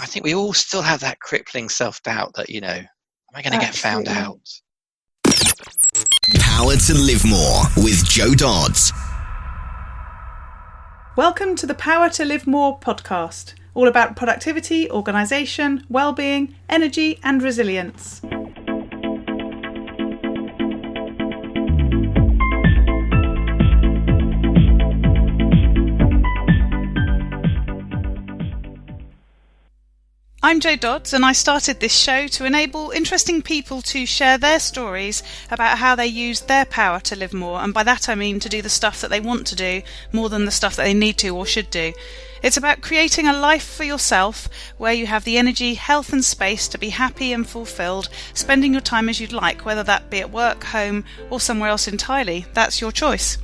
I think we all still have that crippling self-doubt that, am I going to get found out? Power to Live More with Joe Dodds. Welcome to the Power to Live More podcast, all about productivity, organisation, wellbeing, energy and resilience. I'm Jo Dodds, and I started this show to enable interesting people to share their stories about how they use their power to live more, and by that I mean to do the stuff that they want to do more than the stuff that they need to or should do. It's about creating a life for yourself where you have the energy, health and space to be happy and fulfilled, spending your time as you'd like, whether that be at work, home or somewhere else entirely. That's your choice.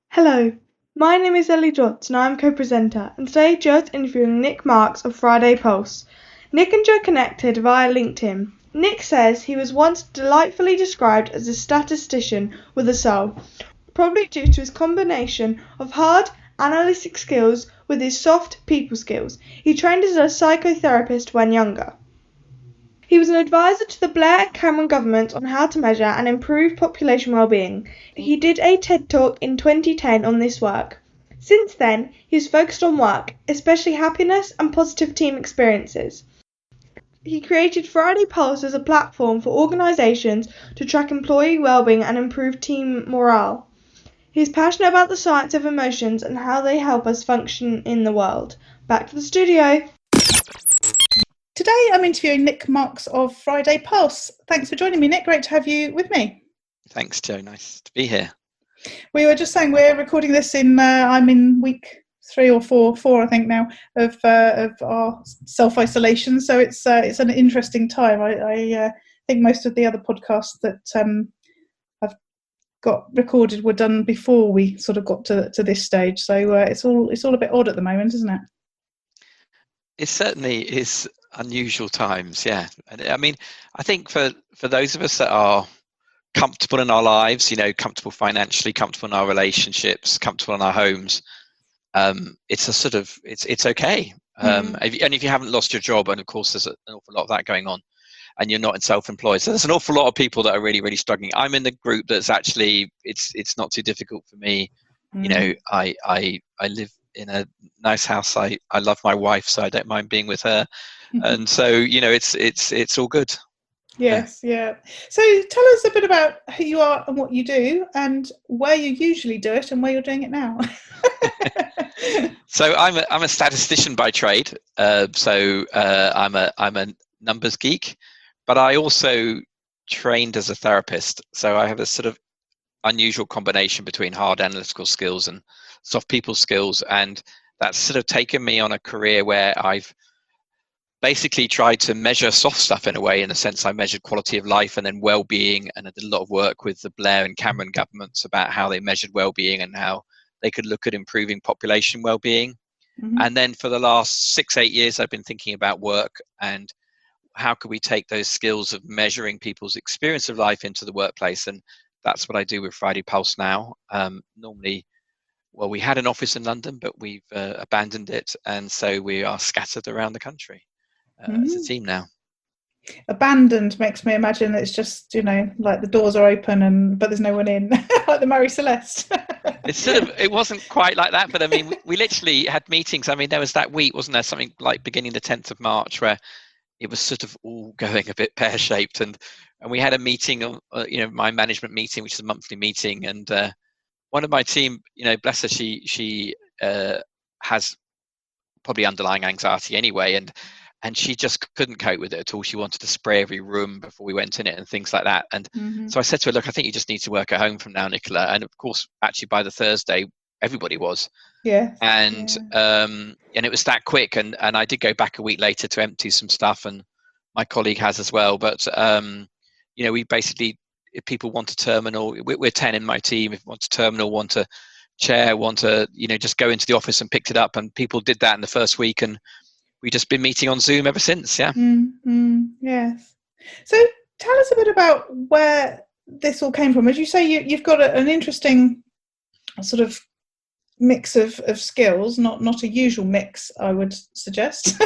Hello. My name is Ellie Dodds and I'm co-presenter, and today Joe's interviewing Nic Marks of Friday Pulse. Nick and Joe connected via LinkedIn. Nick says he was once delightfully described as a statistician with a soul, probably due to his combination of hard analytic skills with his soft people skills. He trained as a psychotherapist when younger. He was an advisor to the Blair and Cameron government on how to measure and improve population well-being. He did a TED Talk in 2010 on this work. Since then, he's focused on work, especially happiness and positive team experiences. He created Friday Pulse as a platform for organisations to track employee well-being and improve team morale. He's passionate about the science of emotions and how they help us function in the world. Back to the studio. Today I'm interviewing Nic Marks of Friday Pulse. Thanks for joining me, Nick. Great to have you with me. Thanks, Joe. Nice to be here. We were just saying we're recording this I'm in week 3 or 4 I think now of our self-isolation. So it's an interesting time. I think most of the other podcasts that I've got recorded were done before we sort of got to this stage. So it's all a bit odd at the moment, isn't it? It certainly is. Unusual times, yeah. And I mean, I think for those of us that are comfortable in our lives, comfortable financially, comfortable in our relationships, comfortable in our homes, it's a sort of it's okay. If you haven't lost your job, and of course there's an awful lot of that going on, and you're not in self-employed, so there's an awful lot of people that are really, really struggling. I'm in the group that's actually it's not too difficult for me. I live in a nice house. I love my wife, so I don't mind being with her. And so, it's all good. Yes, yeah. So tell us a bit about who you are and what you do, and where you usually do it and where you're doing it now. So I'm a statistician by trade. I'm a numbers geek, but I also trained as a therapist. So I have a sort of unusual combination between hard analytical skills and soft people skills, and that's sort of taken me on a career where I've basically tried to measure soft stuff in a way, in the sense I measured quality of life and then well-being, and I did a lot of work with the Blair and Cameron governments about how they measured well-being and how they could look at improving population well-being. And then for the last 6-8 years I've been thinking about work and how could we take those skills of measuring people's experience of life into the workplace, and that's what I do with Friday Pulse now. We had an office in London, but we've abandoned it, and so we are scattered around the country as a team now. Abandoned makes me imagine it's just, like the doors are open but there's no one in, like the Marie Celeste. It wasn't quite like that, but I mean, we literally had meetings. I mean, there was that week, wasn't there, something like beginning the 10th of March, where it was sort of all going a bit pear-shaped, and we had a meeting, my management meeting, which is a monthly meeting, and one of my team, bless her, she has probably underlying anxiety anyway, and she just couldn't cope with it at all. She wanted to spray every room before we went in it and things like that. And so I said to her, look, I think you just need to work at home from now, Nicola. And of course, actually by the Thursday, everybody was. Yeah. And it was that quick. And I did go back a week later to empty some stuff, and my colleague has as well. But, we basically, if people want a terminal, we're 10 in my team. If you want a terminal, want a chair, want to, just go into the office and picked it up. And people did that in the first week. And we've just been meeting on Zoom ever since, yeah. Yes. So tell us a bit about where this all came from. As you say, you've got an interesting sort of mix of skills, not a usual mix, I would suggest.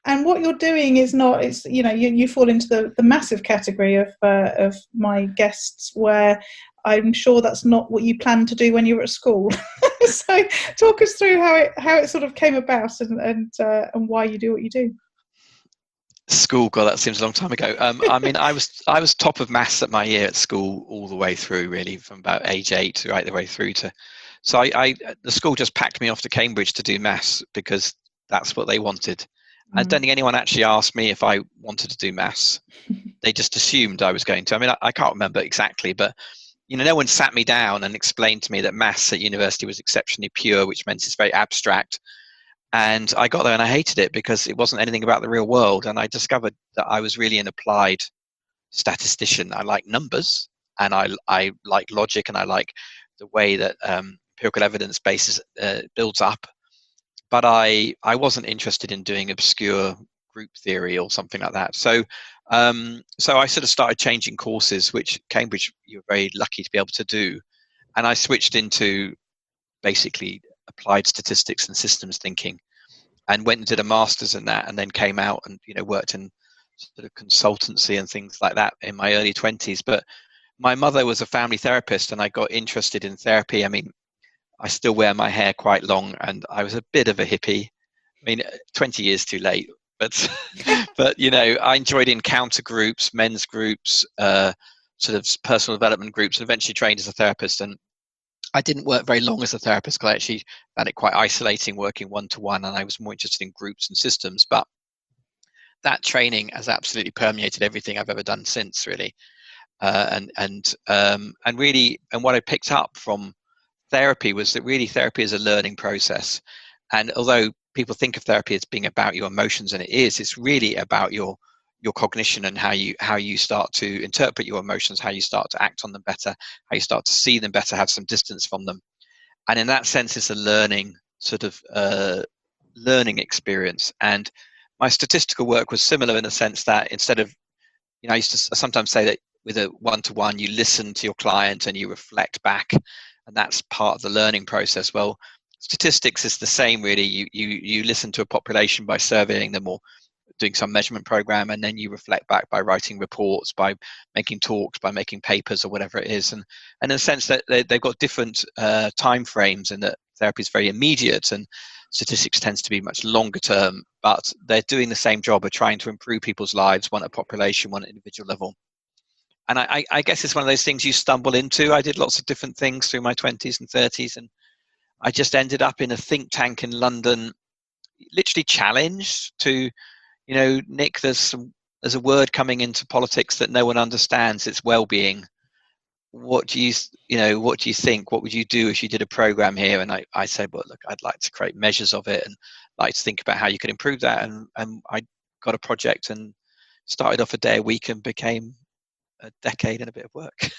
And what you're doing is not, it's, you fall into the massive category of my guests where I'm sure that's not what you planned to do when you were at school. So talk us through how it sort of came about and why you do what you do. School, God, that seems a long time ago. I mean, I was top of maths at my year at school all the way through, really, from about age 8 right the way through to. So the school just packed me off to Cambridge to do maths because that's what they wanted. I don't think anyone actually asked me if I wanted to do maths. They just assumed I was going to. I mean, I can't remember exactly, but no one sat me down and explained to me that maths at university was exceptionally pure, which meant it's very abstract. And I got there and I hated it because it wasn't anything about the real world. And I discovered that I was really an applied statistician. I like numbers and I like logic and I like the way that empirical evidence bases builds up. But I wasn't interested in doing obscure group theory or something like that. So I sort of started changing courses, which Cambridge, you're very lucky to be able to do. And I switched into basically applied statistics and systems thinking and went and did a master's in that and then came out and worked in sort of consultancy and things like that in my early 20s. But my mother was a family therapist and I got interested in therapy. I mean, I still wear my hair quite long and I was a bit of a hippie. I mean, 20 years too late, but I enjoyed encounter groups, men's groups, sort of personal development groups, and eventually trained as a therapist. And I didn't work very long as a therapist because I actually found it quite isolating working one-to-one, and I was more interested in groups and systems. But that training has absolutely permeated everything I've ever done since, really. And what I picked up from therapy was that really therapy is a learning process. And although people think of therapy as being about your emotions, and it is, it's really about your cognition and how you start to interpret your emotions, how you start to act on them better, how you start to see them better, have some distance from them. And in that sense, it's a learning sort of learning experience. And my statistical work was similar in the sense that instead of, I used to sometimes say that with a one-to-one, you listen to your client and you reflect back, and that's part of the learning process. Well, statistics is the same, really. You listen to a population by surveying them or doing some measurement program, and then you reflect back by writing reports, by making talks, by making papers or whatever it is. And in a sense that they've got different time frames, and that therapy is very immediate and statistics tends to be much longer term, but they're doing the same job of trying to improve people's lives, one at a population, one at individual level. And I guess it's one of those things you stumble into. I did lots of different things through my 20s and 30s, and I just ended up in a think tank in London, literally challenged to, Nick, there's a word coming into politics that no one understands. It's well-being. What do you think? What would you do if you did a program here? And I said, well, look, I'd like to create measures of it and like to think about how you could improve that. And I got a project and started off a day a week and became a decade and a bit of work.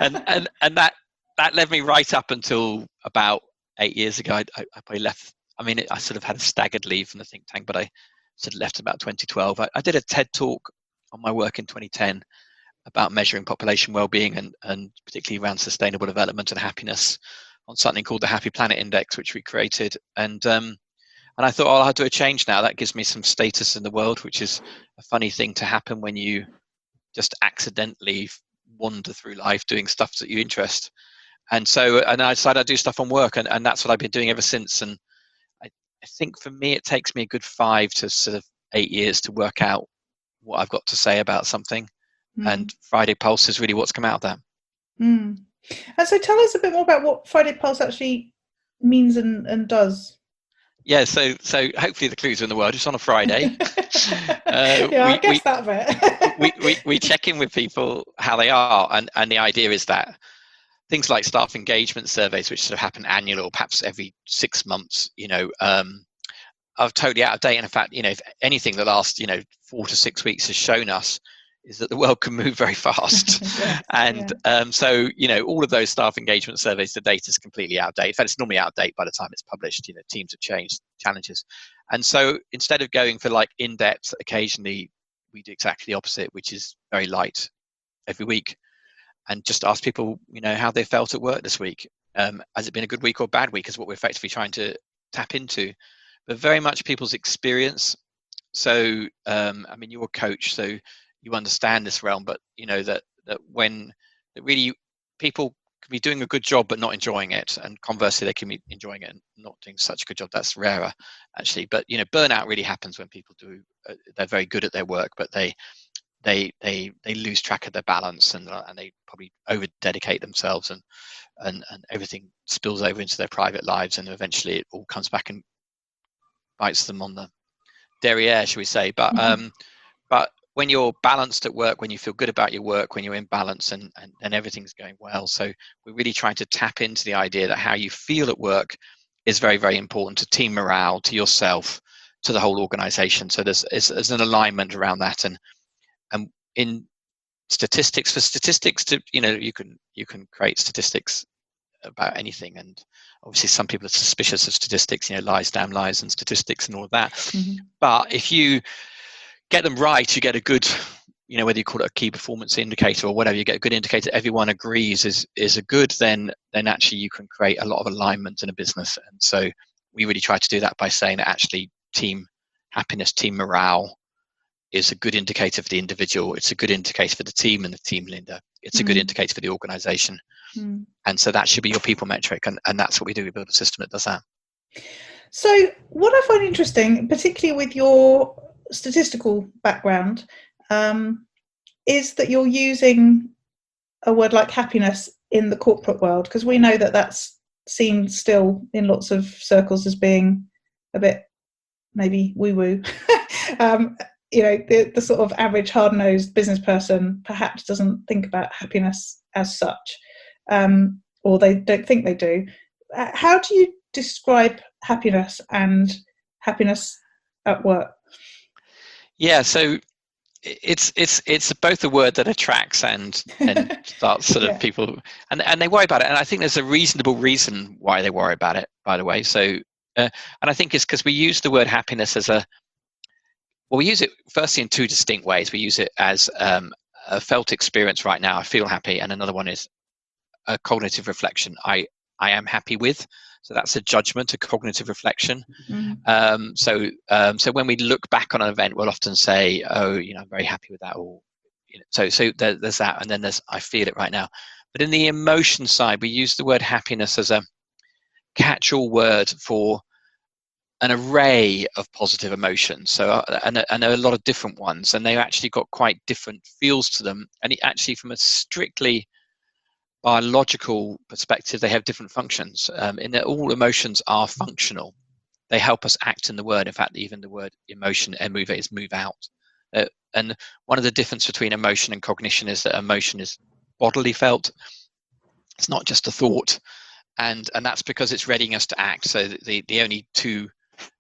and that led me right up until about 8 years ago. I probably left. I mean, I sort of had a staggered leave from the think tank, but I sort of left about 2012. I did a TED talk on my work in 2010 about measuring population well-being and particularly around sustainable development and happiness on something called the Happy Planet Index, which we created. And I thought, I'll do a change now. That gives me some status in the world, which is a funny thing to happen when you just accidentally wander through life doing stuff that you interest. And I decided I'd do stuff on work, and that's what I've been doing ever since. And I think for me, it takes me a good 5 to sort of 8 years to work out what I've got to say about something. And Friday Pulse is really what's come out of that. And so tell us a bit more about what Friday Pulse actually means and does. Yeah, so hopefully the clues are in the world. It's on a Friday. I guess that bit. we check in with people how they are, and the idea is that things like staff engagement surveys, which sort of happen annually or perhaps every 6 months, are totally out of date. And in fact, if anything, the last 4 to 6 weeks has shown us is that the world can move very fast. So all of those staff engagement surveys, the data is completely out of date. In fact, it's normally out of date by the time it's published. Teams have changed, challenges. And so instead of going for like in-depth, occasionally we do exactly the opposite, which is very light every week, and just ask people how they felt at work this week. has it been a good week or bad week, is what we're effectively trying to tap into, but very much people's experience. So I mean, you're a coach, so you understand this realm, but you know that when really people can be doing a good job but not enjoying it, and conversely they can be enjoying it and not doing such a good job. That's rarer actually, but you know, burnout really happens when people do they're very good at their work, but they lose track of their balance, and they probably over dedicate themselves, and everything spills over into their private lives, and eventually it all comes back and bites them on the derriere, shall we say. But but when you're balanced at work, when you feel good about your work, when you're in balance, and everything's going well. So we're really trying to tap into the idea that how you feel at work is very, very important to team morale, to yourself, to the whole organization. So there's an alignment around that. And in statistics, for statistics to, you know, you can create statistics about anything, and obviously some people are suspicious of statistics, you know, lies, damn lies, and statistics and all of that. But if you get them right, you get a good, you know, whether you call it a key performance indicator or whatever, you get a good indicator everyone agrees is a good, then actually you can create a lot of alignment in a business. And so we really try to do that by saying that actually team happiness, team morale is a good indicator for the individual, it's a good indicator for the team and the team leader, it's a good indicator for the organization. And so that should be your people metric, and that's what we do. We build a system that does that. So what I find interesting, particularly with your statistical background, is that you're using a word like happiness in the corporate world, because we know that that's seen still in lots of circles as being a bit maybe woo-woo. You know, the sort of average hard-nosed business person perhaps doesn't think about happiness as such, or they don't think they do. How do you describe happiness and happiness at work? Yeah, so it's both a word that attracts and starts sort of people, and they worry about it. And I think there's a reasonable reason why they worry about it, by the way. So, and I think it's because we use the word happiness as we use it firstly in two distinct ways. We use it as a felt experience right now, I feel happy, and another one is a cognitive reflection, I am happy with. So that's a judgment, a cognitive reflection. So when we look back on an event, we'll often say, oh, you know, I'm very happy with that. Or, you know, so there's that, and then there's I feel it right now. But in the emotion side, we use the word happiness as a catch-all word for an array of positive emotions. So and there are a lot of different ones, and they've actually got quite different feels to them. And it actually, from a strictly biological perspective, they have different functions, in that all emotions are functional. They help us act in the word. In fact, even the word emotion, move, is move out. And one of the difference between emotion and cognition is that emotion is bodily felt. It's not just a thought, and that's because it's readying us to act. So the only two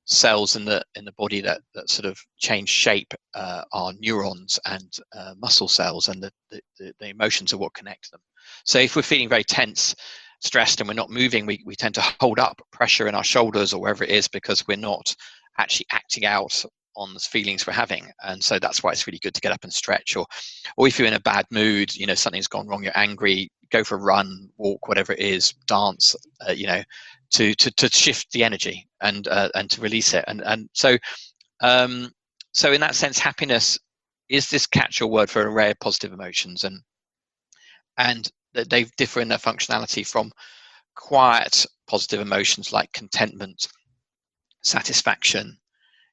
cells in the body that sort of change shape are neurons and muscle cells, and the emotions are what connect them. So if we're feeling very tense, stressed, and we're not moving, we tend to hold up pressure in our shoulders or wherever it is, because we're not actually acting out on the feelings we're having. And so that's why it's really good to get up and stretch, or if you're in a bad mood, you know, something's gone wrong, you're angry, go for a run, walk, whatever it is, dance, you know, to shift the energy and to release it. And so in that sense, happiness is this catch-all word for an array of positive emotions, and they differ in their functionality from quiet positive emotions like contentment, satisfaction,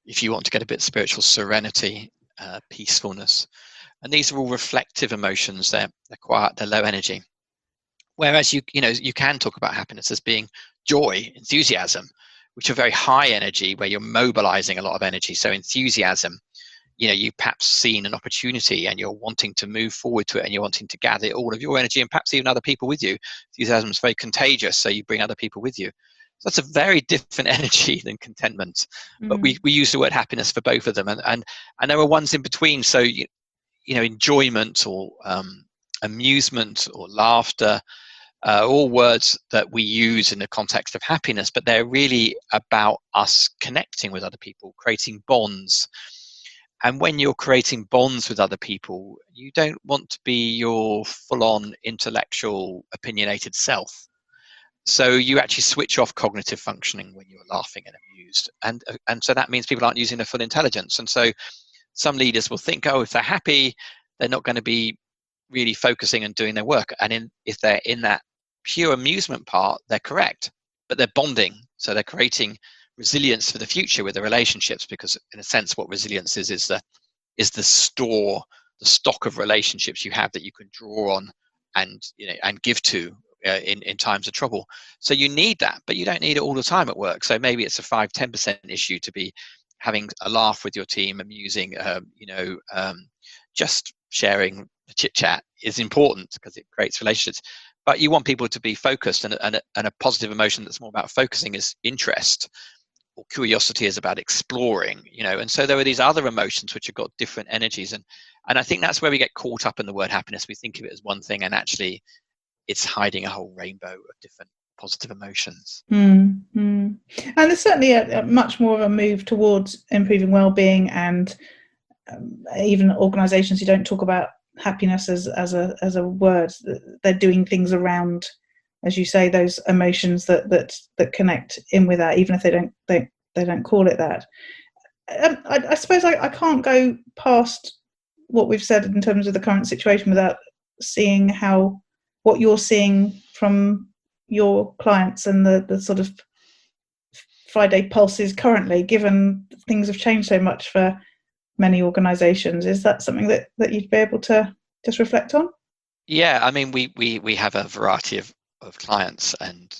if you want to get a bit spiritual, serenity, peacefulness. And these are all reflective emotions. They're quiet, they're low energy. Whereas you can talk about happiness as being joy, enthusiasm, which are very high energy, where you're mobilizing a lot of energy. So enthusiasm, you know, you've perhaps seen an opportunity and you're wanting to move forward to it, and you're wanting to gather all of your energy and perhaps even other people with you. Enthusiasm is very contagious, so you bring other people with you. So that's a very different energy than contentment. But we use the word happiness for both of them, and there are ones in between. So you know, enjoyment or amusement or laughter, all words that we use in the context of happiness, but they're really about us connecting with other people, creating bonds. And when you're creating bonds with other people, you don't want to be your full-on intellectual, opinionated self. So you actually switch off cognitive functioning when you're laughing and amused, and so that means people aren't using their full intelligence. And so some leaders will think, oh, if they're happy, they're not going to be really focusing and doing their work. And if they're in that pure amusement part, they're correct, but they're bonding, so they're creating resilience for the future with the relationships, because in a sense what resilience is the stock of relationships you have that you can draw on and give to in times of trouble. So you need that, but you don't need it all the time at work. So maybe it's a 5-10% issue to be having a laugh with your team, amusing, just sharing the chit chat is important because it creates relationships. But you want people to be focused, and a positive emotion that's more about focusing is interest, or curiosity is about exploring, and so there are these other emotions which have got different energies, and I think that's where we get caught up in the word happiness. We think of it as one thing, and actually it's hiding a whole rainbow of different positive emotions. And there's certainly a much more of a move towards improving well-being, and even organizations who don't talk about happiness as a word, they're doing things around, as you say, those emotions that connect in with that, even if they don't call it that. I suppose I can't go past what we've said in terms of the current situation without seeing what you're seeing from your clients and the sort of Friday pulses currently, given things have changed so much for many organizations. Is that something that you'd be able to just reflect on? Yeah, I mean, we have a variety of clients, and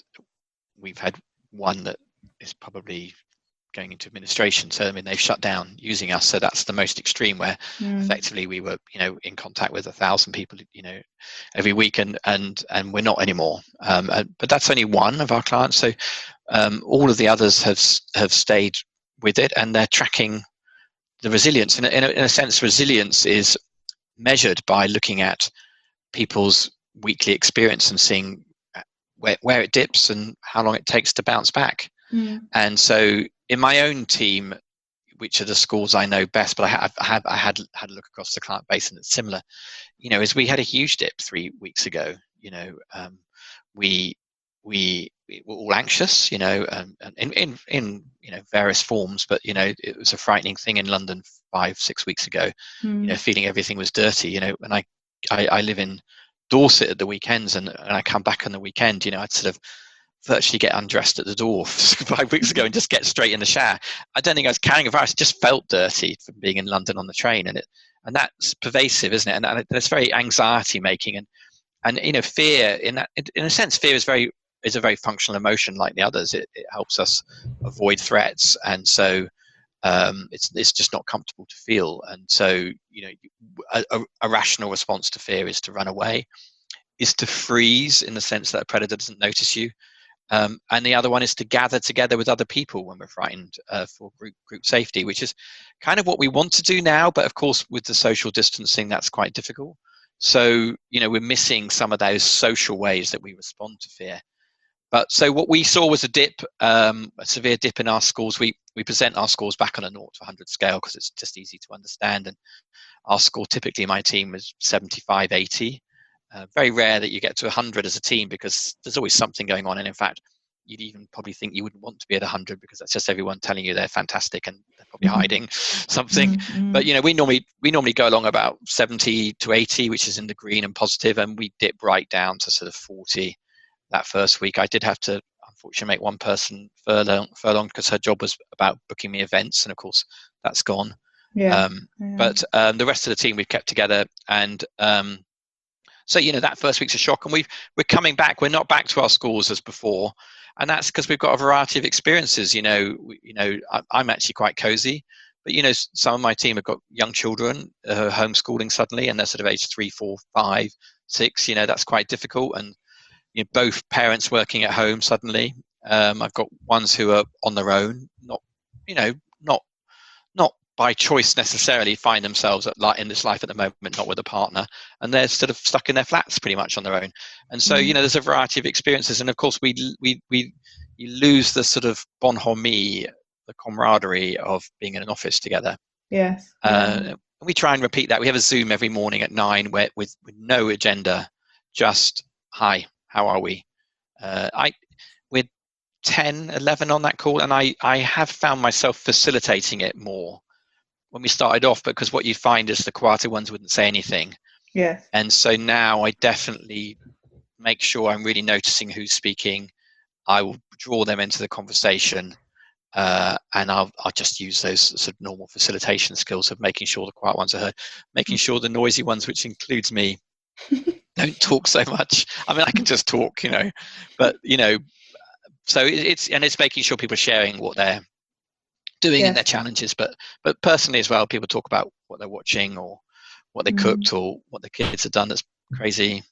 we've had one that is probably going into administration. So I mean, they've shut down using us. So that's the most extreme, where effectively we were in contact with 1,000 people every week, and we're not anymore. But that's only one of our clients. So all of the others have stayed with it, and they're tracking the resilience. In a sense, resilience is measured by looking at people's weekly experience and seeing where it dips and how long it takes to bounce back. And so in my own team, which are the schools I know best, but I had a look across the client base, and it's similar, as we had a huge dip 3 weeks ago. We were all anxious, and in various forms, but it was a frightening thing in London 5-6 weeks ago, feeling everything was dirty, and I live in Dorset at the weekends, and I come back on the weekend, I'd sort of virtually get undressed at the door 5 weeks ago and just get straight in the shower. I don't think I was carrying a virus. It just felt dirty from being in London on the train, and that's pervasive, isn't it? And it's very anxiety making, and fear in a sense, fear is a very functional emotion like the others. It helps us avoid threats, and so it's just not comfortable to feel. And so a rational response to fear is to run away, is to freeze in the sense that a predator doesn't notice you. And the other one is to gather together with other people when we're frightened, for group safety, which is kind of what we want to do now. But of course, with the social distancing, that's quite difficult. So, we're missing some of those social ways that we respond to fear. But so what we saw was a severe dip in our schools. We present our scores back on a 0 to 100 scale because it's just easy to understand. And our score typically, my team, was 75, 80. Very rare that you get to 100 as a team, because there's always something going on. And in fact, you'd even probably think you wouldn't want to be at 100, because that's just everyone telling you they're fantastic and they're probably hiding something. But we normally go along about 70 to 80, which is in the green and positive, and we dip right down to sort of 40 that first week. I did have to unfortunately make one person furlong because her job was about booking me events, and of course that's gone. But the rest of the team we've kept together, and so that first week's a shock, and we're coming back. We're not back to our schools as before, and that's because we've got a variety of experiences. I'm actually quite cozy, but some of my team have got young children homeschooling suddenly, and they're sort of age 3, 4, 5, 6. That's quite difficult, and both parents working at home suddenly. I've got ones who are on their own, not by choice necessarily, find themselves in this life at the moment, not with a partner, and they're sort of stuck in their flats pretty much on their own. And so there's a variety of experiences, and of course you lose the sort of bonhomie, the camaraderie of being in an office together. Yes. We try and repeat that. We have a Zoom every morning at 9 with no agenda, just hi, how are we? 10, 11 on that call, and I have found myself facilitating it more when we started off, because what you find is the quieter ones wouldn't say anything. Yeah. And so now I definitely make sure I'm really noticing who's speaking. I will draw them into the conversation, and I'll just use those sort of normal facilitation skills of making sure the quiet ones are heard, making sure the noisy ones, which includes me, don't talk so much. I mean, I can just talk, but so it's making sure people are sharing what they're doing in their challenges, but personally as well, people talk about what they're watching or what they cooked or what the kids have done that's crazy.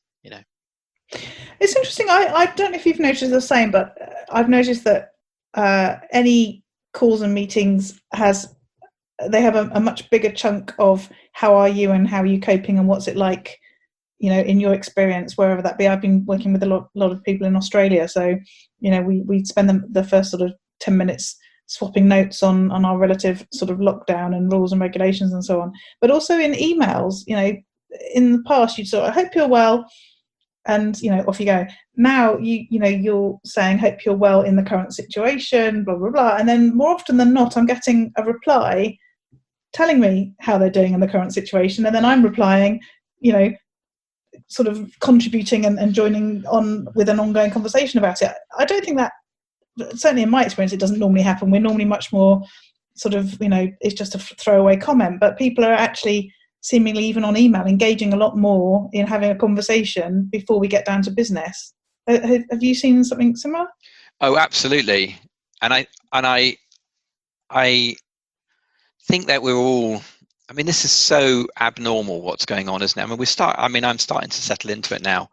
It's interesting. I don't know if you've noticed the same, but I've noticed that any calls and meetings they have a much bigger chunk of how are you and how are you coping and what's it like, in your experience, wherever that be. I've been working with a lot of people in Australia, so we spend the first sort of 10 minutes swapping notes on our relative sort of lockdown and rules and regulations and so on. But also in emails, in the past you'd sort of, I hope you're well, and off you go. Now you're saying hope you're well in the current situation, blah blah blah, and then more often than not I'm getting a reply telling me how they're doing in the current situation, and then I'm replying, sort of contributing and joining on with an ongoing conversation about it. I don't think that, certainly in my experience, it doesn't normally happen. We're normally much more sort of, it's just a throwaway comment, but people are actually seemingly, even on email, engaging a lot more in having a conversation before we get down to business. Have you seen something similar? Oh, absolutely. And I think that we're all, this is so abnormal what's going on, isn't it? I'm starting to settle into it now,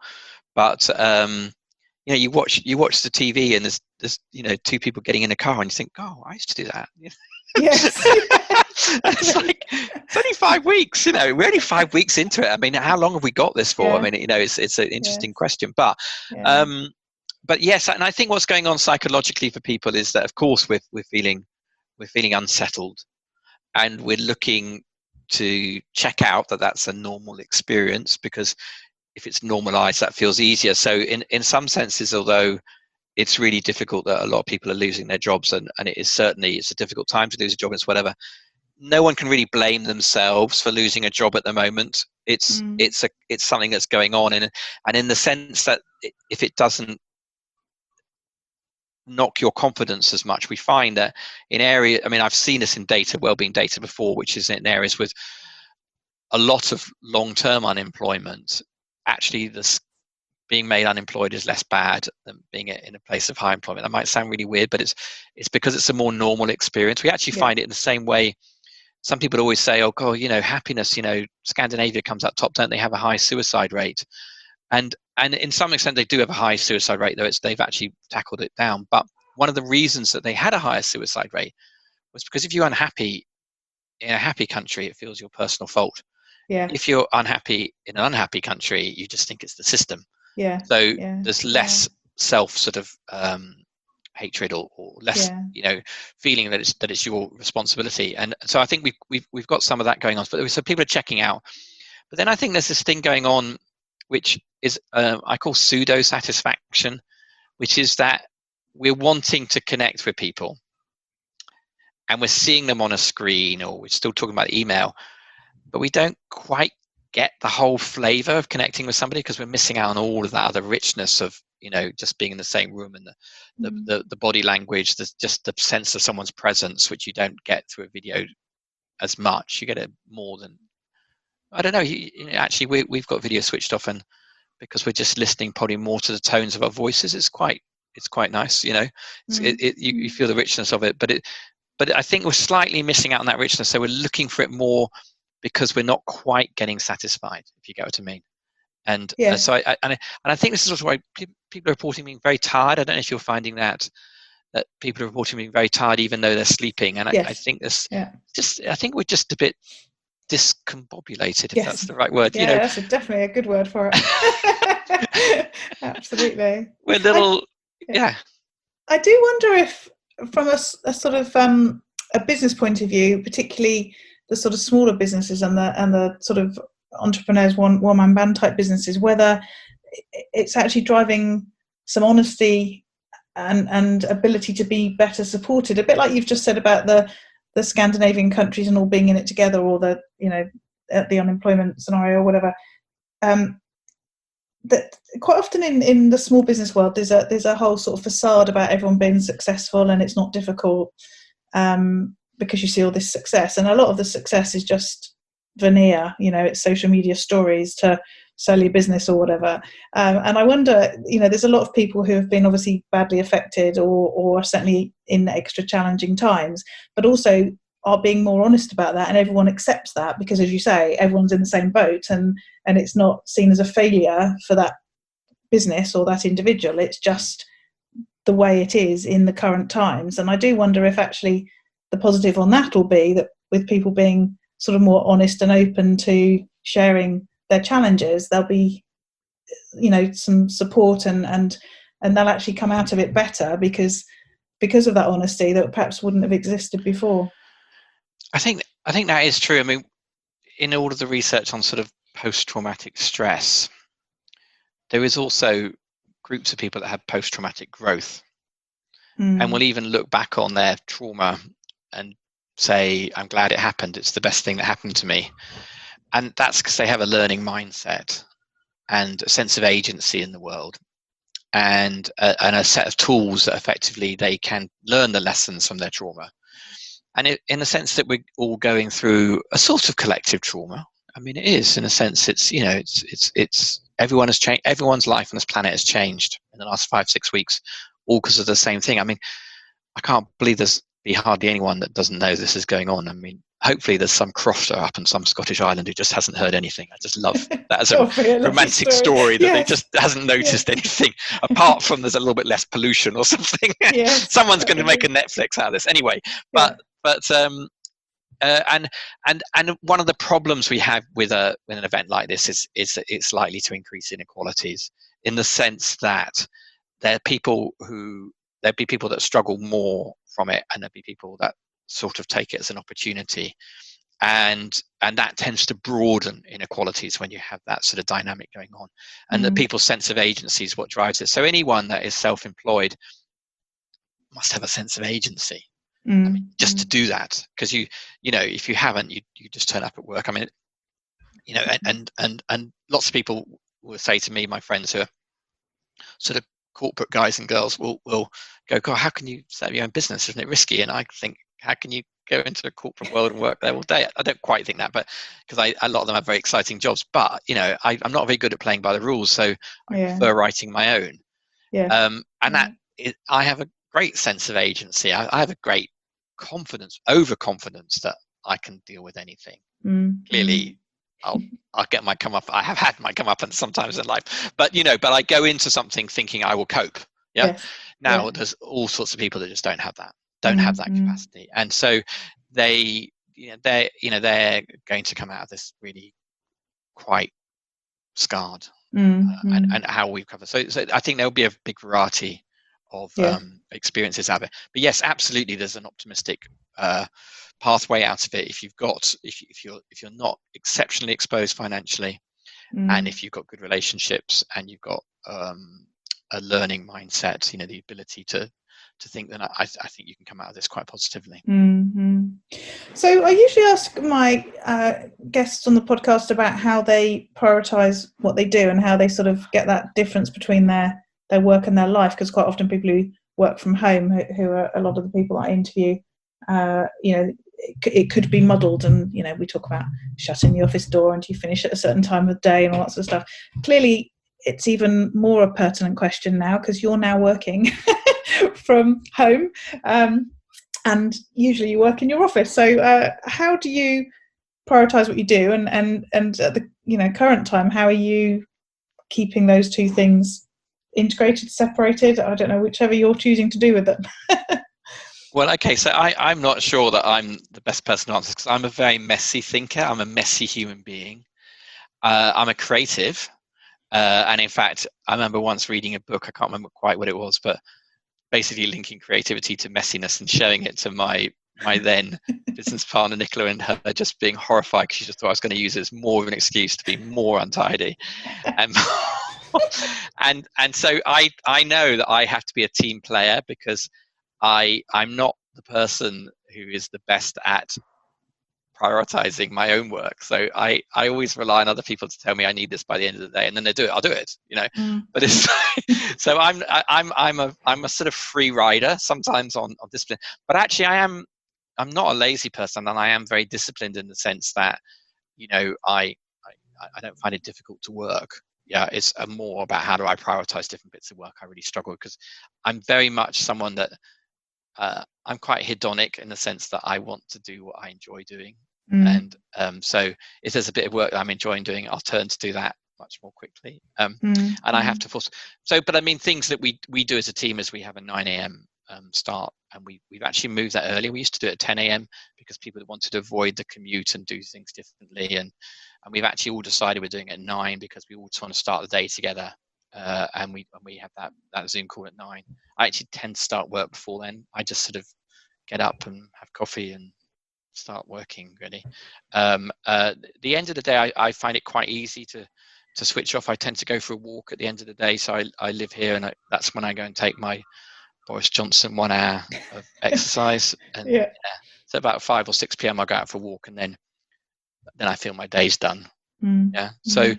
but you watch the TV and there's two people getting in a car and you think, oh, I used to do that. Yes. It's like, it's only 5 weeks, we're only 5 weeks into it. How long have we got this for? Yeah. It's an interesting question, but yes, and I think what's going on psychologically for people is that, of course, we're feeling unsettled, and we're looking to check out that that's a normal experience, because if it's normalized, that feels easier. So in some senses, although it's really difficult that a lot of people are losing their jobs, and it's a difficult time to lose a job, it's whatever, no one can really blame themselves for losing a job at the moment. It's something that's going on, and in the sense that if it doesn't knock your confidence as much, we find that in areas, I've seen this in wellbeing data before, which is in areas with a lot of long-term unemployment, actually this being made unemployed is less bad than being in a place of high employment. That might sound really weird, but it's because it's a more normal experience. We actually find it in the same way. Some people always say, oh God, happiness, Scandinavia comes up top, don't they have a high suicide rate? And in some extent they do have a high suicide rate, though they've actually tackled it down. But one of the reasons that they had a higher suicide rate was because if you're unhappy in a happy country, it feels your personal fault. Yeah. If you're unhappy in an unhappy country, you just think it's the system. Yeah. So there's less self sort of hatred or less, feeling that it's your responsibility. And so I think we've got some of that going on. So people are checking out. But then I think there's this thing going on, which is I call pseudo satisfaction, which is that we're wanting to connect with people, and we're seeing them on a screen, or we're still talking about email, but we don't quite get the whole flavor of connecting with somebody, because we're missing out on all of that other richness of just being in the same room, and the body language, just the sense of someone's presence, which you don't get through a video as much. You get it more than, I don't know, actually we've got video switched off, and because we're just listening probably more to the tones of our voices, it's quite nice. You feel the richness of it, but I think we're slightly missing out on that richness, so we're looking for it more because we're not quite getting satisfied, if you get what I mean. And so I think this is also why people are reporting being very tired. I don't know if you're finding that people are reporting being very tired even though they're sleeping. And I think this I think we're just a bit discombobulated, if that's the right word. Yeah, that's definitely a good word for it. Absolutely. We're little, I do wonder if, from a sort of a business point of view, particularly the sort of smaller businesses and the sort of entrepreneurs, one-man band type businesses, whether it's actually driving some honesty and ability to be better supported. A bit like you've just said about the Scandinavian countries and all being in it together, or the unemployment scenario or whatever. That quite often in the small business world, there's a whole sort of facade about everyone being successful, and it's not difficult because you see all this success, and a lot of the success is just veneer. It's social media stories to sell your business or whatever. And I wonder, there's a lot of people who have been obviously badly affected or certainly in extra challenging times, but also are being more honest about that, and everyone accepts that because, as you say, everyone's in the same boat, and it's not seen as a failure for that business or that individual. It's just the way it is in the current times. And I do wonder if actually the positive on that will be that with people being sort of more honest and open to sharing their challenges, there'll be some support and they'll actually come out of it better because of that honesty that perhaps wouldn't have existed before. I think that is true. I mean, in all of the research on sort of post-traumatic stress, there is also groups of people that have post-traumatic growth, and will even look back on their trauma and say, I'm glad it happened. It's the best thing that happened to me. And that's because they have a learning mindset and a sense of agency in the world, and a set of tools that effectively they can learn the lessons from their trauma. And in the sense that we're all going through a sort of collective trauma. I mean, it is, in a sense, it's everyone has changed. Everyone's life on this planet has changed in the last 5-6 weeks, all because of the same thing. I mean, I can't believe there's be hardly anyone that doesn't know this is going on. I mean, hopefully there's some crofter up in some Scottish island who just hasn't heard anything. I just love that as a romantic story that they just hasn't noticed anything, apart from there's a little bit less pollution or something. Yes, someone's going to make a Netflix out of this anyway. But and one of the problems we have with an event like this is that it's likely to increase inequalities, in the sense that there'll be people that struggle more from it, and there'll be people that sort of take it as an opportunity, and that tends to broaden inequalities when you have that sort of dynamic going on, and that people's sense of agency is what drives it. So anyone that is self-employed must have a sense of agency. I mean, just to do that, because you know, if you haven't, you just turn up at work. I mean, you know, and lots of people will say to me, my friends who are sort of corporate guys and girls will go, God, how can you set up your own business? Isn't it risky? And I think, how can you go into the corporate world and work there all day? I don't quite think that, but because a lot of them have very exciting jobs, but you know, I'm not very good at playing by the rules, so I prefer writing my own. I have a great sense of agency. I have a great overconfidence that I can deal with anything. Clearly, I'll get my come up. I have had my come up and sometimes in life, but I go into something thinking I will cope. Now there's all sorts of people that just don't have that capacity, and so they're going to come out of this really quite scarred, and how we cover. So I think there'll be a big variety of experiences out of it. But yes, absolutely, there's an optimistic pathway out of it if you're not exceptionally exposed financially, and if you've got good relationships and you've got a learning mindset, the ability to think, that I think you can come out of this quite positively. So I usually ask my guests on the podcast about how they prioritize what they do and how they sort of get that difference between their work and their life, because quite often people who work from home, who are a lot of the people I interview, it could be muddled, and we talk about shutting the office door and you finish at a certain time of the day and all that sort of stuff. Clearly it's even more a pertinent question now, because you're now working from home, and usually you work in your office. So how do you prioritize what you do, and at the current time, how are you keeping those two things integrated, separated? I don't know, whichever you're choosing to do with it. Well, okay, so I'm not sure that I'm the best person to answer, because I'm a very messy thinker. I'm a messy human being. I'm a creative. And in fact, I remember once reading a book, I can't remember quite what it was, but basically linking creativity to messiness and showing it to my then business partner, Nicola, and her just being horrified because she just thought I was going to use it as more of an excuse to be more untidy. and so I know that I have to be a team player, because I'm not the person who is the best at prioritizing my own work. So I always rely on other people to tell me I need this by the end of the day, and then they do it. I'll do it, But it's so I'm a sort of free rider sometimes on discipline. But actually, I'm not a lazy person, and I am very disciplined in the sense that I don't find it difficult to work. Yeah, it's more about how do I prioritize different bits of work. I really struggle because I'm very much someone that I'm quite hedonic in the sense that I want to do what I enjoy doing. And so if there's a bit of work that I'm enjoying doing, I'll turn to do that much more quickly. And I have to force. So, but I mean, things that we do as a team is we have a 9 a.m. Start, and we've actually moved that earlier. We used to do it at 10 a.m. because people wanted to avoid the commute and do things differently. And we've actually all decided we're doing it at 9 because we all want to start the day together. And we have that Zoom call at 9. I actually tend to start work before then. I just sort of get up and have coffee and start working, really. The end of the day, I find it quite easy to switch off. I tend to go for a walk at the end of the day. So I live here, and that's when I go and take my Boris Johnson 1 hour of exercise. And so about 5 or 6 p.m. I go out for a walk, and then I feel my day's done. So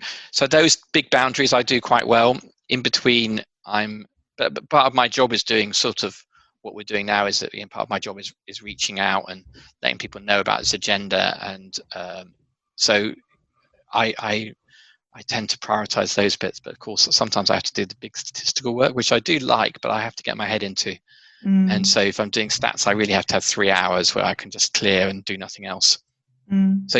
those big boundaries I do quite well. In between, but part of my job is doing sort of what we're doing now, is that part of my job is reaching out and letting people know about this agenda, and so I tend to prioritize those bits. But of course, sometimes I have to do the big statistical work, which I do like, but I have to get my head into. And so if I'm doing stats, I really have to have 3 hours where I can just clear and do nothing else. So so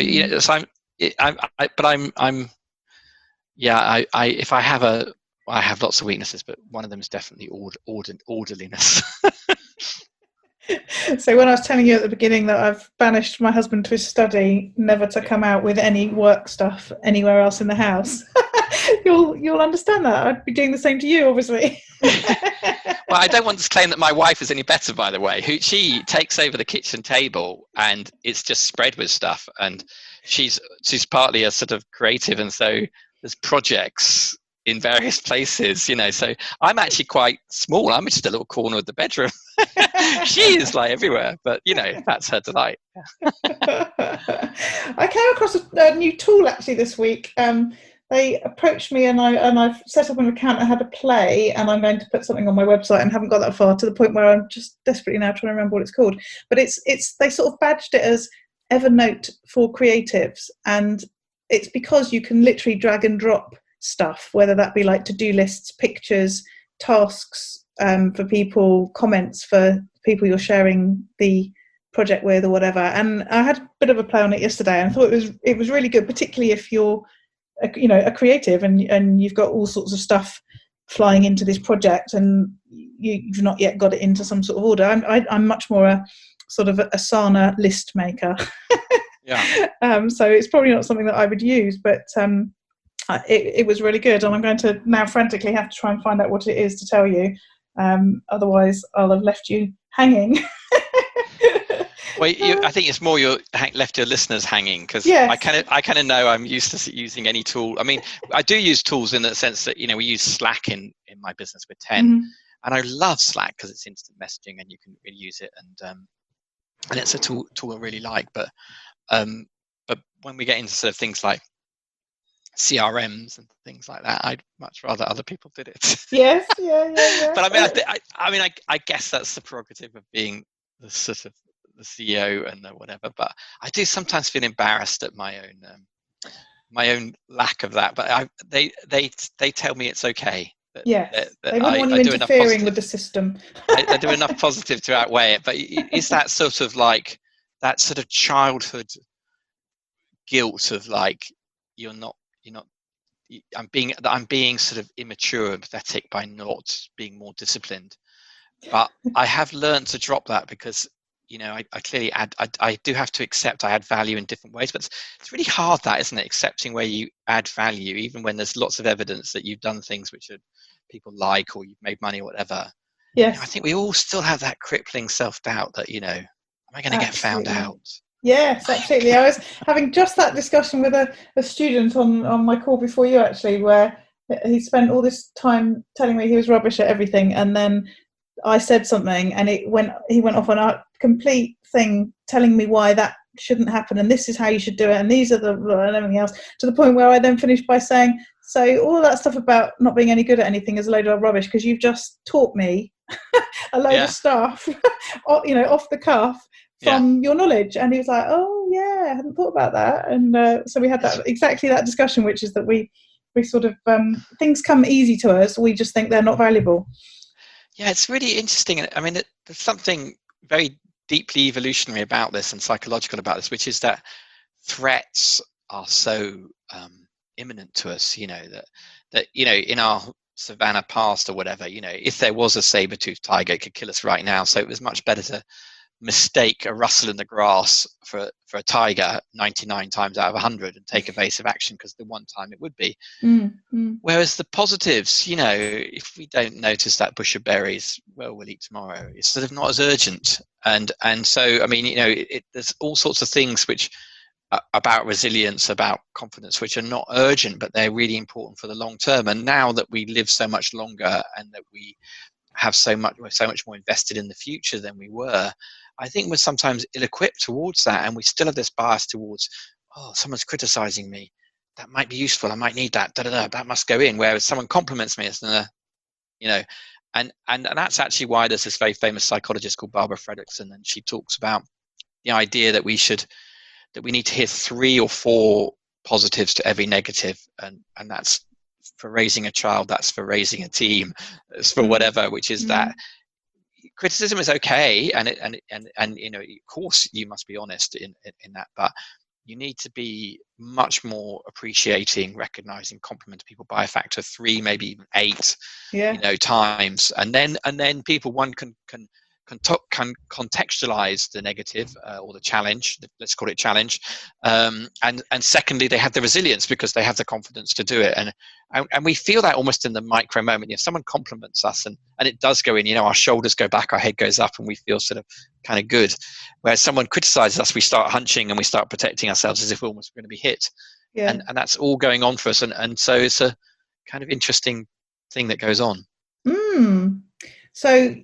I have lots of weaknesses, but one of them is definitely orderliness. So when I was telling you at the beginning that I've banished my husband to his study, never to come out with any work stuff anywhere else in the house, you'll understand that. I'd be doing the same to you, obviously. Well, I don't want to claim that my wife is any better, by the way. She takes over the kitchen table and it's just spread with stuff, and she's partly a sort of creative, and so there's projects in various places, so I'm actually quite small. I'm just a little corner of the bedroom. She is like everywhere, but that's her delight. I came across a new tool actually this week. They approached me, and I've set up an account. I had a play, and I'm going to put something on my website, and haven't got that far, to the point where I'm just desperately now trying to remember what it's called. But it's they sort of badged it as Evernote for creatives, and it's because you can literally drag and drop stuff, whether that be like to-do lists, pictures, tasks for people, comments for people you're sharing the project with or whatever. And I had a bit of a play on it yesterday, and I thought it was really good, particularly if you're a creative and you've got all sorts of stuff flying into this project and you've not yet got it into some sort of order. I'm much more a sort of a Asana list maker. So it's probably not something that I would use, but it was really good, and I'm going to now frantically have to try and find out what it is to tell you. Otherwise, I'll have left you hanging. Well, I think it's more you left your listeners hanging, because I kind of know I'm used to using any tool. I mean, I do use tools in the sense that we use Slack in my business with 10, and I love Slack because it's instant messaging and you can really use it, and it's a tool I really like. But when we get into sort of things like CRMs and things like that, I'd much rather other people did it. Yes, yeah. But I guess that's the prerogative of being the sort of the CEO and the whatever. But I do sometimes feel embarrassed at my own lack of that. But they tell me it's okay. They wouldn't want you interfering with the system. I do enough positive to outweigh it. But is that sort of like that sort of childhood guilt of like I'm being sort of immature and pathetic by not being more disciplined. But I have learned to drop that, because I clearly I do have to accept I add value in different ways. But it's really hard, that, isn't it, accepting where you add value, even when there's lots of evidence that you've done things which people like, or you've made money or whatever. Yes. I think we all still have that crippling self-doubt that am I going to get found out? Yes, absolutely. I was having just that discussion with a student on my call before you, actually, where he spent all this time telling me he was rubbish at everything, and then I said something, and he went off on a complete thing telling me why that shouldn't happen, and this is how you should do it, and these are the and everything else, to the point where I then finished by saying, so all that stuff about not being any good at anything is a load of rubbish, because you've just taught me a load of stuff, off the cuff from your knowledge. And he was like, oh yeah, I hadn't thought about that. And so we had exactly that discussion, which is that we sort of things come easy to us, we just think they're not valuable. Yeah, it's really interesting. I mean, there's something very deeply evolutionary about this and psychological about this, which is that threats are so imminent to us, that in our savannah past or whatever, if there was a saber-toothed tiger, it could kill us right now. So it was much better to mistake a rustle in the grass for a tiger 99 times out of 100 and take evasive action, because the one time it would be. Whereas the positives, if we don't notice that bush of berries, well, we'll eat tomorrow. It's sort of not as urgent. And so, I mean, there's all sorts of things which about resilience, about confidence, which are not urgent, but they're really important for the long term. And now that we live so much longer and that we're so much more invested in the future than we were, I think we're sometimes ill-equipped towards that, and we still have this bias towards, oh, someone's criticizing me, that might be useful, I might need that, that must go in. Whereas someone compliments me, it's and that's actually why there's this very famous psychologist called Barbara Fredrickson, and she talks about the idea that we need to hear 3 or 4 positives to every negative, and that's for raising a child, that's for raising a team, it's for whatever, which is that criticism is okay, and of course you must be honest in that, but you need to be much more appreciating, recognizing, complimenting people by a factor of 3, maybe even 8 times, and then people can contextualize the negative or the challenge, let's call it challenge, and secondly, they have the resilience because they have the confidence to do it, and we feel that almost in the micro moment. If someone compliments us and it does go in, our shoulders go back, our head goes up, and we feel sort of kind of good. Whereas someone criticizes us, we start hunching and we start protecting ourselves as if we're almost going to be hit, and that's all going on for us, and so it's a kind of interesting thing that goes on. So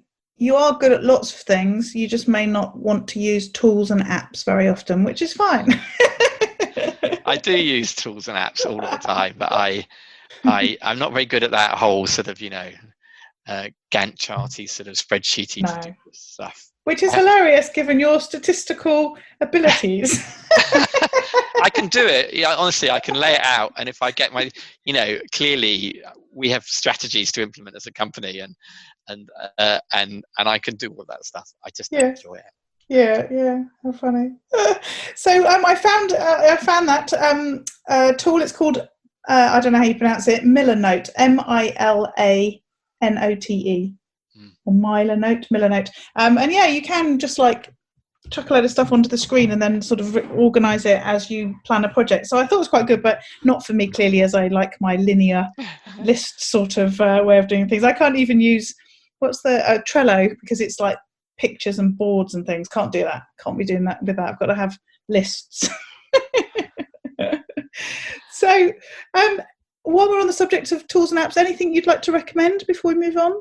you are good at lots of things, you just may not want to use tools and apps very often, which is fine. I do use tools and apps all of the time, but I'm not very good at that whole sort of, Gantt charty sort of spreadsheety stuff. Which is hilarious given your statistical abilities. I can do it. Yeah, honestly, I can lay it out. And if I get my, clearly we have strategies to implement as a company, and I can do all that stuff. I just enjoy it. Yeah. How funny. So I found that tool. It's called I don't know how you pronounce it. Milanote. Milanote. Or Milanote. And you can just like chuck a load of stuff onto the screen and then sort of organise it as you plan a project. So I thought it was quite good, but not for me clearly, as I like my linear list sort of way of doing things. I can't even use Trello, because it's like pictures and boards and things. Can't do that. Can't be doing that with that. I've got to have lists. So while we're on the subject of tools and apps, anything you'd like to recommend before we move on?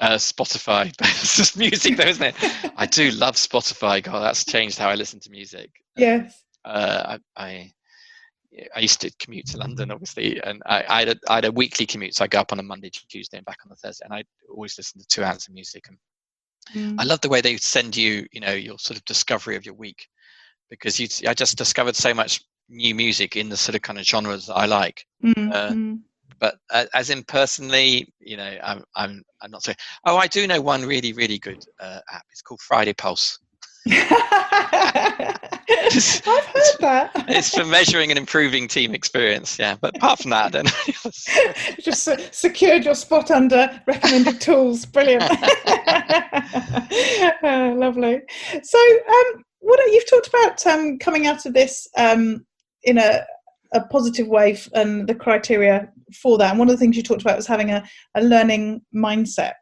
Spotify. It's just music though, isn't it? I do love Spotify. God, that's changed how I listen to music. Yes. I used to commute to London, obviously, and I had a weekly commute, so I go up on a Monday to Tuesday and back on a Thursday, and I always listen to 2 hours of music. And I love the way they send you, your sort of discovery of your week, because I just discovered so much new music in the sort of kind of genres that I like. But as in personally, I'm not so. Oh, I do know one really, really good app. It's called Friday Pulse. I've heard that. It's for measuring and improving team experience. Yeah, but apart from that, then just secured your spot under recommended tools. Brilliant. Lovely. So, you've talked about coming out of this in a positive way, and the criteria for that. And one of the things you talked about was having a learning mindset.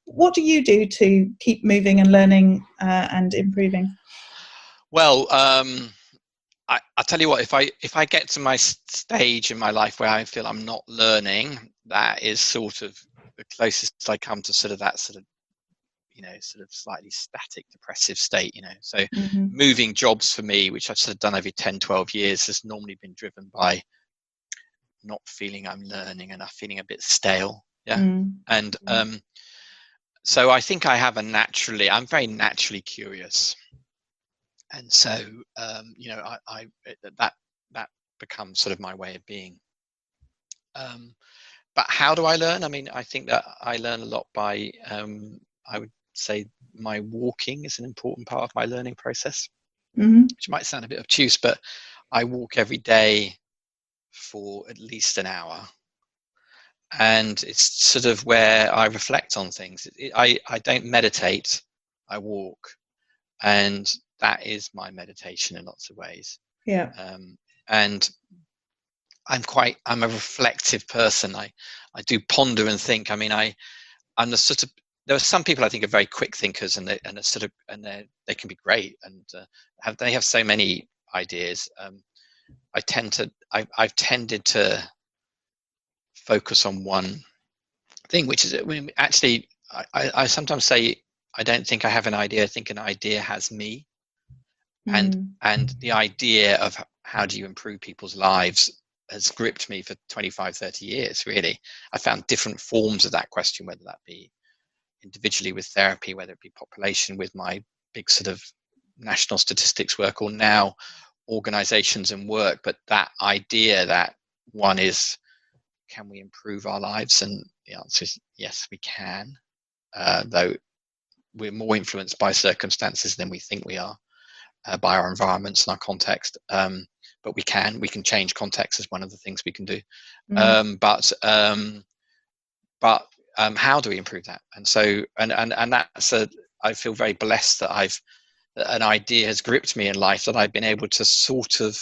What do you do to keep moving and learning and improving? Well, I'll tell you what, if I get to my stage in my life where I feel I'm not learning, that is sort of the closest I come to sort of that sort of, sort of slightly static depressive state, So moving jobs for me, which I've sort of done every 10, 12 years, has normally been driven by not feeling I'm learning enough, feeling a bit stale. Yeah. And so I think I'm very naturally curious. And so, that becomes sort of my way of being. But how do I learn? I mean, I think that I learn a lot by, I would say my walking is an important part of my learning process, which might sound a bit obtuse, but I walk every day for at least an hour. And it's sort of where I reflect on things. I don't meditate, I walk. And that is my meditation in lots of ways. Yeah. And I'm a reflective person. I do ponder and think. I mean, I'm the sort of, there are some people I think are very quick thinkers, and they can be great, and they have so many ideas. I've tended to focus on one thing, which is, actually, I sometimes say I don't think I have an idea. I think an idea has me, and the idea of how do you improve people's lives has gripped me for 25, 30 years, really. I found different forms of that question, whether that be individually with therapy, whether it be population with my big sort of national statistics work, or now organizations and work. But that idea that one is, can we improve our lives? And the answer is yes, we can, though we're more influenced by circumstances than we think we are, by our environments and our context. But we can change context, is one of the things we can do. But how do we improve that? And so, and that's I feel very blessed that an idea has gripped me in life, that I've been able to sort of,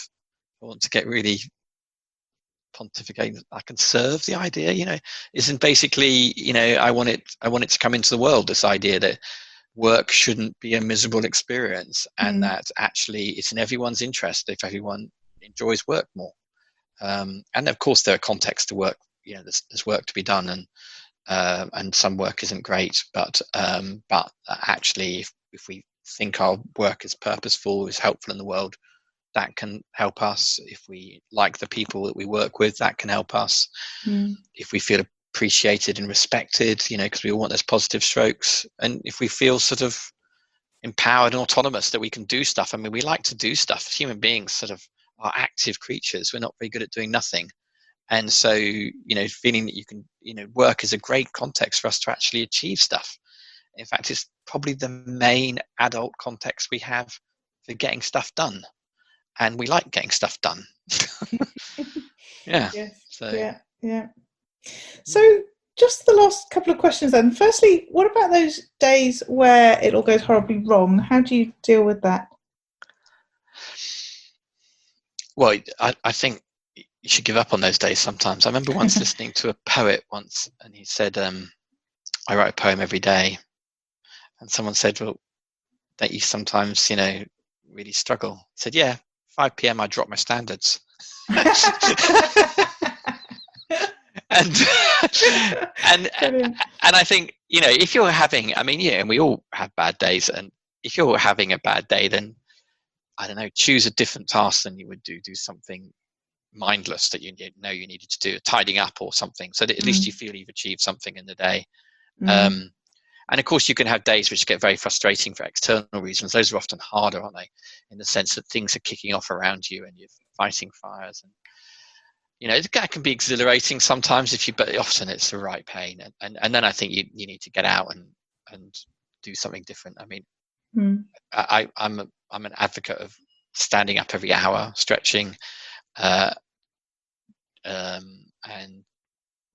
I want to get really pontificate, I can serve the idea, isn't basically, I want it to come into the world, this idea that work shouldn't be a miserable experience, and that actually it's in everyone's interest if everyone enjoys work more. And of course there are contexts to work, there's work to be done, and some work isn't great, but actually if we think our work is purposeful, is helpful in the world, that can help us. If we like the people that we work with, that can help us. If we feel appreciated and respected, because we all want those positive strokes, and if we feel sort of empowered and autonomous, that we can do stuff. I mean, we like to do stuff. Human beings sort of are active creatures. We're not very good at doing nothing. And so, feeling that you can, work is a great context for us to actually achieve stuff. In fact, it's probably the main adult context we have for getting stuff done. And we like getting stuff done. Yeah. Yes. So. Yeah. So just the last couple of questions then. Firstly, what about those days where it all goes horribly wrong? How do you deal with that? Well, I think you should give up on those days sometimes. I remember once listening to a poet once, and he said, I write a poem every day. And someone said, well, don't you sometimes, really struggle? He said, yeah, 5 p.m. I drop my standards. And I think, if you're having, and we all have bad days, and if you're having a bad day, then I don't know, choose a different task than you would do something mindless that you know you needed to do, tidying up or something, so that at least you feel you've achieved something in the day. And of course you can have days which get very frustrating for external reasons. Those are often harder, aren't they, in the sense that things are kicking off around you and you're fighting fires, and that can be exhilarating sometimes, but often it's the right pain. And then I think you need to get out and do something different. I'm an advocate of standing up every hour, stretching, and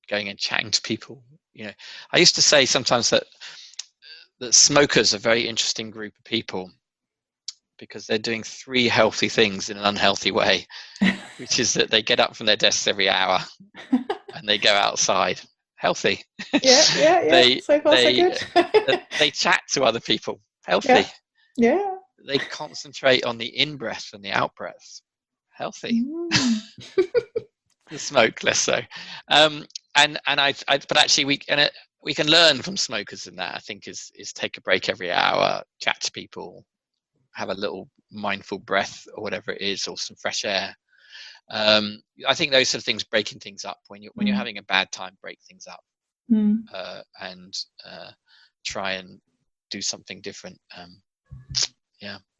going and chatting to people. I used to say sometimes that smokers are a very interesting group of people, because they're doing 3 healthy things in an unhealthy way, which is that they get up from their desks every hour and they go outside. Healthy. Yeah. So far, so good. They chat to other people. Healthy. Yeah. They concentrate on the in-breath and the out-breath. healthy. The smoke, less so. But actually, we can learn from smokers in that. I think is take a break every hour, chat to people, have a little mindful breath or whatever it is, or some fresh air. I think those sort of things, breaking things up when you're having a bad time, break things up and try and do something different.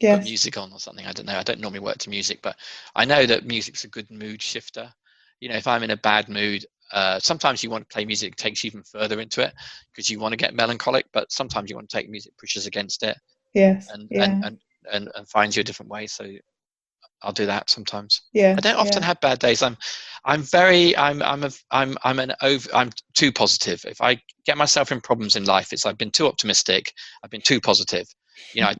Put music on or something. I don't know. I don't normally work to music, but I know that music's a good mood shifter. If I'm in a bad mood, sometimes you want to play music that takes you even further into it because you want to get melancholic, but sometimes you want to take music pushes against it. Yes. And finds you a different way. So I'll do that sometimes. Yeah. I don't often have bad days. I'm too positive. If I get myself in problems in life, I've been too optimistic. I've been too positive. And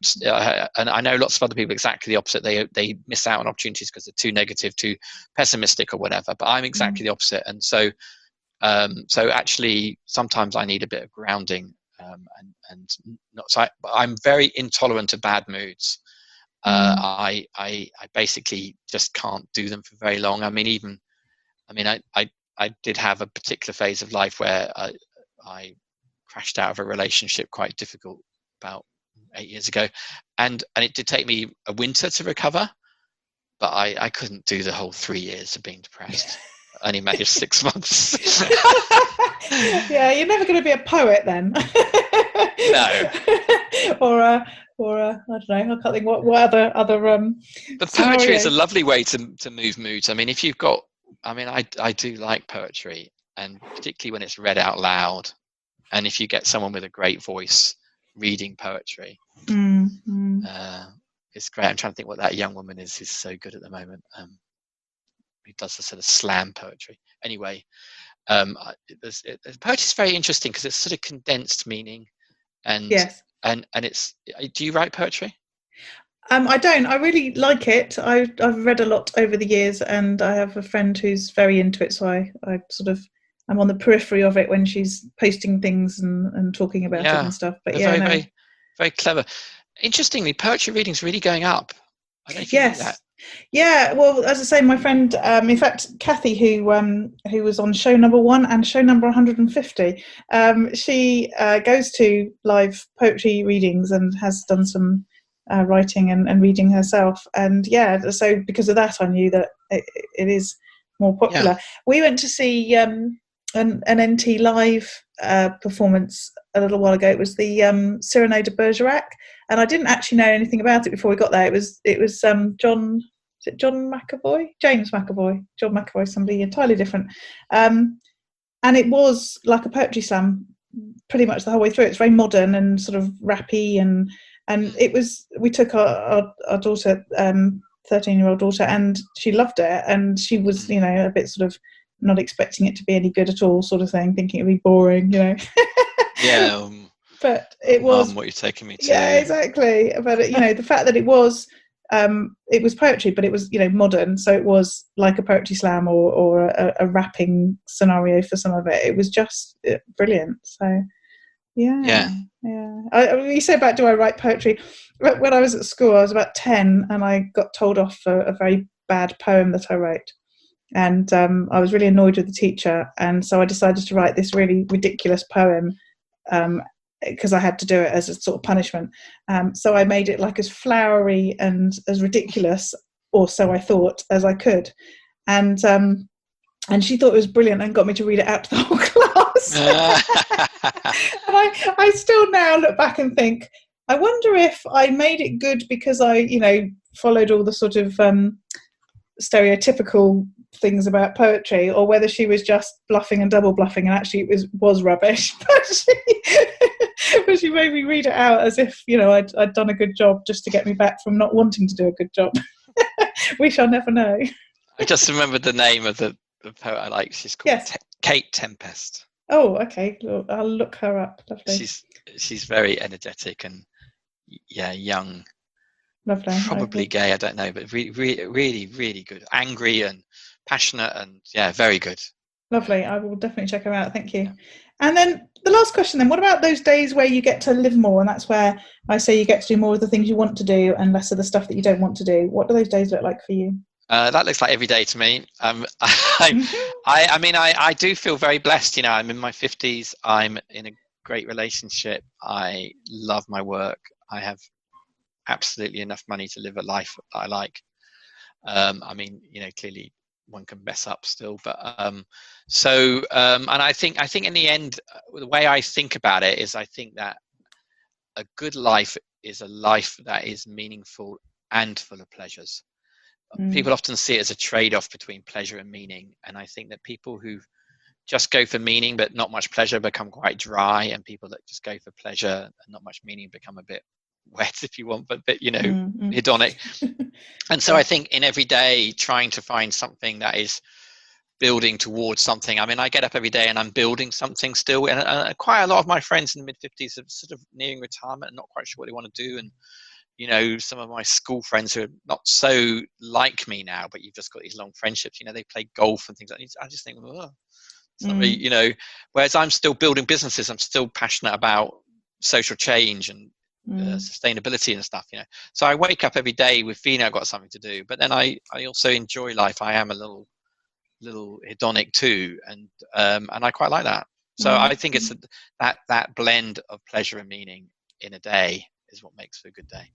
I know lots of other people exactly the opposite. They miss out on opportunities because they're too negative, too pessimistic or whatever. But I'm exactly the opposite. And so actually sometimes I need a bit of grounding. I'm very intolerant to bad moods. I basically just can't do them for very long. I did have a particular phase of life where I crashed out of a relationship, quite difficult, about 8 years ago, and it did take me a winter to recover, but I couldn't do the whole 3 years of being depressed. I only managed 6 months. Yeah, you're never going to be a poet then. No. or I don't know. I can't think what other. But poetry is a lovely way to move moods. If you've got, I do like poetry, and particularly when it's read out loud, and if you get someone with a great voice reading poetry, it's great. I'm trying to think what that young woman is who's so good at the moment. Who does the sort of slam poetry. Anyway, poetry is very interesting because it's sort of condensed meaning, and yes. And it's. Do you write poetry? I don't. I really like it. I've read a lot over the years, and I have a friend who's very into it. So I sort of I'm on the periphery of it when she's posting things and talking about it and stuff. But very, very clever. Interestingly, poetry reading's really going up. I don't know if you knew that. Yeah, well, as I say, my friend, in fact, Kathy, who was on show number 1 and show number 150, she goes to live poetry readings and has done some writing and reading herself. And so because of that, I knew that it is more popular. Yeah. We went to see an NT live performance a little while ago. It was the Cyrano de Bergerac, and I didn't actually know anything about it before we got there. It was John McAvoy, John McAvoy, somebody entirely different, and it was like a poetry slam pretty much the whole way through. It's very modern and sort of rappy, and it was. We took our daughter, 13-year-old daughter, and she loved it, and she was a bit sort of not expecting it to be any good at all, sort of thing, thinking it'd be boring, Yeah. But it was. What you're taking me to. Yeah, exactly. But the fact that it was poetry, but it was modern, so it was like a poetry slam or a rapping scenario for some of it. It was just brilliant. So yeah. You say about do I write poetry? When I was at school, I was about 10, and I got told off for a very bad poem that I wrote. And I was really annoyed with the teacher, and so I decided to write this really ridiculous poem because I had to do it as a sort of punishment. So I made it like as flowery and as ridiculous, or so I thought, as I could. And she thought it was brilliant and got me to read it out to the whole class. And I still now look back and think, I wonder if I made it good because I, followed all the sort of stereotypical things about poetry, or whether she was just bluffing and double bluffing and actually it was rubbish. But she made me read it out as if I'd done a good job just to get me back from not wanting to do a good job. We shall never know. I just remembered the name of the poet I like. She's called Kate Tempest. Oh, okay. I'll look her up. Lovely. She's very energetic and young. Lovely. Probably gay, I don't know, but really, really, really good. Angry and passionate and very good. Lovely. I will definitely check her out. Thank you. Yeah. And then the last question then, what about those days where you get to live more? And that's where I say you get to do more of the things you want to do and less of the stuff that you don't want to do. What do those days look like for you? That looks like every day to me. I do feel very blessed. You know, I'm in my 50s. I'm in a great relationship. I love my work. I have absolutely enough money to live a life that I like. I mean, you know, clearly one can mess up still, but and I think in the end, the way I think about it is, I think that a good life is a life that is meaningful and full of pleasures. People often see it as a trade-off between pleasure and meaning, and I think that people who just go for meaning but not much pleasure become quite dry, and people that just go for pleasure and not much meaning become a bit wet, if you want, but a bit, you know, hedonic. And so I think in every day trying to find something that is building towards something. I mean, I get up every day and I'm building something still, and quite a lot of my friends in the mid-50s are sort of nearing retirement and not quite sure what they want to do. And you know, some of my school friends who are not so like me now, but you've just got these long friendships, you know, they play golf and things like that. I just think, oh, it's not really, you know, whereas I'm still building businesses, I'm still passionate about social change and sustainability and stuff, you know. So I wake up every day with feeling I've got something to do, but then I also enjoy life. I am a little hedonic too, and I quite like that. So I think it's that blend of pleasure and meaning in a day is what makes for a good day.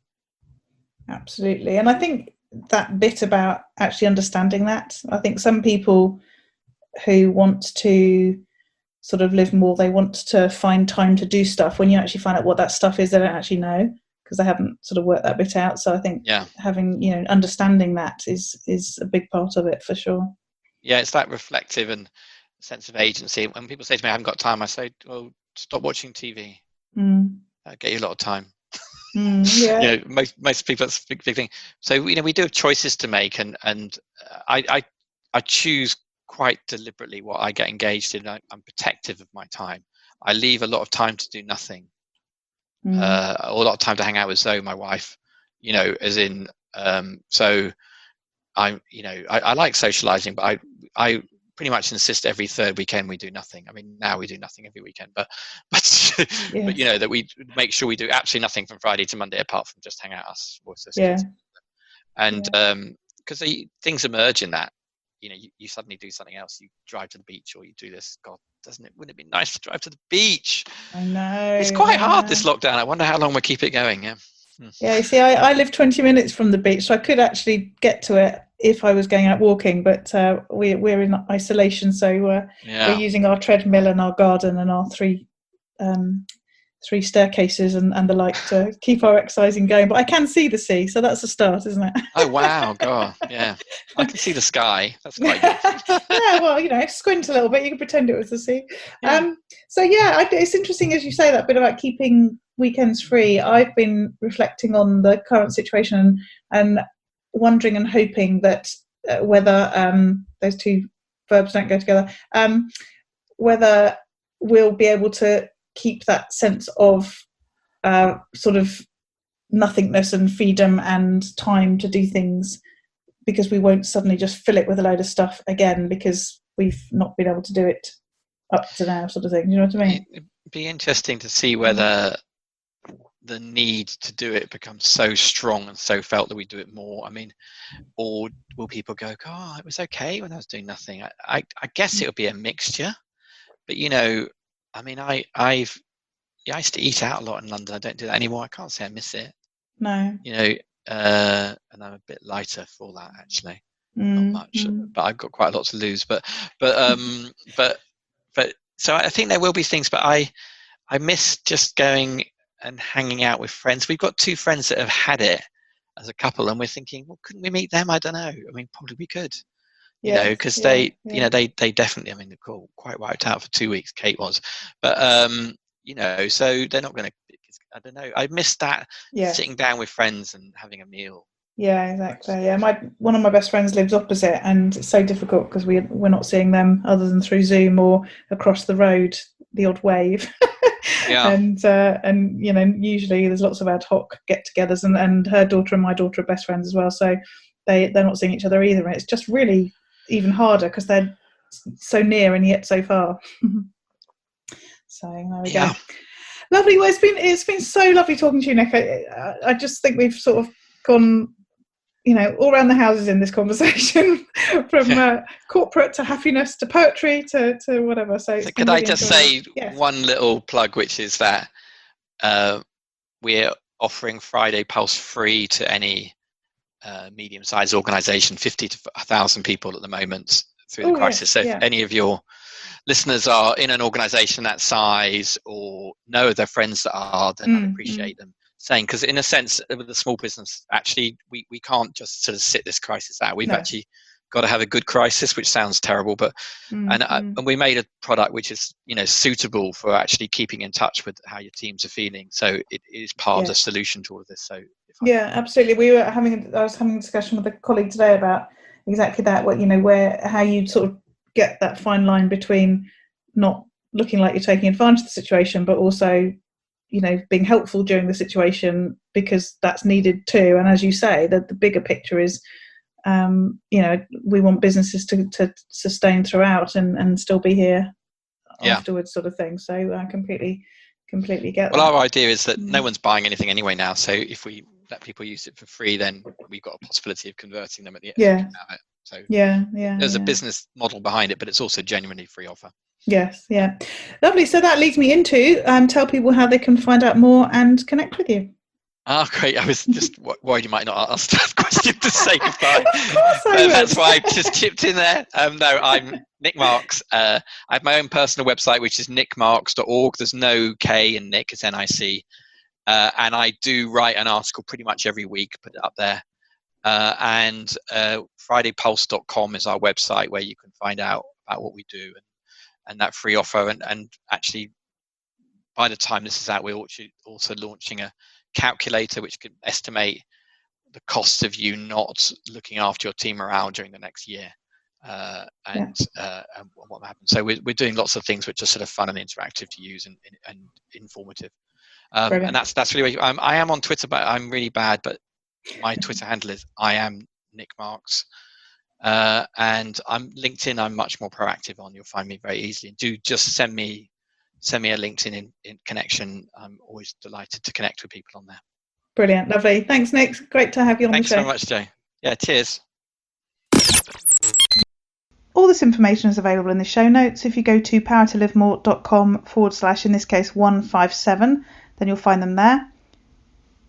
Absolutely. And I think that bit about actually understanding that, I think some people who want to sort of live more, they want to find time to do stuff. When you actually find out what that stuff is, they don't actually know, because they haven't sort of worked that bit out. So I think having, you know, understanding that is a big part of it for sure. Yeah, it's that reflective and sense of agency. When people say to me, I haven't got time, I say, well, stop watching TV. Get you a lot of time. You know, most people, that's a big thing. So, you know, we do have choices to make, and I choose quite deliberately what I get engaged in. I'm protective of my time. I leave a lot of time to do nothing, or a lot of time to hang out with Zoe, my wife, you know, as in, so I'm, you know, I like socializing, but I pretty much insist every third weekend we do nothing. I mean, now we do nothing every weekend, but you know, that we make sure we do absolutely nothing from Friday to Monday apart from just hang out us sisters. And because things emerge in that, you know, you suddenly do something else. You drive to the beach, or you do this. God, wouldn't it be nice to drive to the beach? I know. It's quite hard, this lockdown. I wonder how long we'll keep it going. Yeah, you see, I live 20 minutes from the beach, so I could actually get to it if I was going out walking, but we're in isolation, so we're using our treadmill and our garden and our three staircases and the like to keep our exercising going. But I can see the sea, so that's a start, isn't it? Oh wow, God, yeah. I can see the sky. That's quite good. Yeah, well, you know, squint a little bit, you can pretend it was the sea. So yeah, it's interesting as you say that bit about keeping weekends free. I've been reflecting on the current situation and wondering and hoping that whether those two verbs don't go together, whether we'll be able to keep that sense of sort of nothingness and freedom and time to do things, because we won't suddenly just fill it with a load of stuff again because we've not been able to do it up to now, sort of thing. You know what I mean? It'd be interesting to see whether the need to do it becomes so strong and so felt that we do it more. I mean, or will people go, oh, it was okay when I was doing nothing? I guess it would be a mixture, but you know, I mean, I used to eat out a lot in London. I don't do that anymore. I can't say I miss it. No. You know, and I'm a bit lighter for that, actually. Not much, but I've got quite a lot to lose. But so I think there will be things, but I miss just going and hanging out with friends. We've got two friends that have had it as a couple, and we're thinking, well, couldn't we meet them? I don't know. I mean, probably we could. You know, because they definitely, I mean, they're quite wiped out for 2 weeks, Kate was, but you know, so they're not going to, I don't know, I missed that sitting down with friends and having a meal. Yeah, exactly. Yeah, one of my best friends lives opposite, and it's so difficult because we're not seeing them other than through Zoom or across the road, the odd wave. And you know, usually there's lots of ad hoc get-togethers, and her daughter and my daughter are best friends as well, so they're not seeing each other either, and it's just really even harder because they're so near and yet so far. So there we go. Lovely. Well, it's been so lovely talking to you, Nic. I just think we've sort of gone all around the houses in this conversation, from corporate to happiness to poetry to whatever. So could I just say one little plug, which is that we're offering Friday Pulse free to any medium-sized organisation, 50 to 1,000 people at the moment through the crisis. If any of your listeners are in an organisation that size or know their friends that are, then I'd appreciate them saying, because in a sense with a small business, actually we can't just sort of sit this crisis out. We've actually got to have a good crisis, which sounds terrible, but and we made a product which is suitable for actually keeping in touch with how your teams are feeling, so it is part of the solution to all of this. So absolutely. I was having a discussion with a colleague today about exactly that, how you sort of get that fine line between not looking like you're taking advantage of the situation, but also being helpful during the situation, because that's needed too. And as you say, the bigger picture is we want businesses to sustain throughout and still be here afterwards, sort of thing. So I completely get that. Well, our idea is that no one's buying anything anyway now, so if we let people use it for free, then we've got a possibility of converting them at the end of it. So there's a business model behind it, but it's also genuinely free offer. Yes, lovely. So that leads me into tell people how they can find out more and connect with you. Great. I was just worried you might not ask that question to say goodbye. Of course I would. That's why I just chipped in there. No, I'm Nic Marks. I have my own personal website, which is nicmarks.org. There's no K in Nic, it's NIC. And I do write an article pretty much every week, put it up there. And fridaypulse.com is our website where you can find out about what we do and that free offer. And actually, by the time this is out, we're also launching a calculator which can estimate the cost of you not looking after your team morale during the next year, and what happens. So we're doing lots of things which are sort of fun and interactive to use and informative. And that's really where I am on Twitter, but I'm really bad. But my Twitter handle is I am Nic Marks, and I'm LinkedIn. I'm much more proactive on. You'll find me very easily. Do just send me a LinkedIn in connection. I'm always delighted to connect with people on there. Brilliant, lovely. Thanks, Nic. Great to have you on the show. Thanks so much, Joe. Yeah, cheers. All this information is available in the show notes. If you go to powertolivemore.com/, in this case 157, then you'll find them there.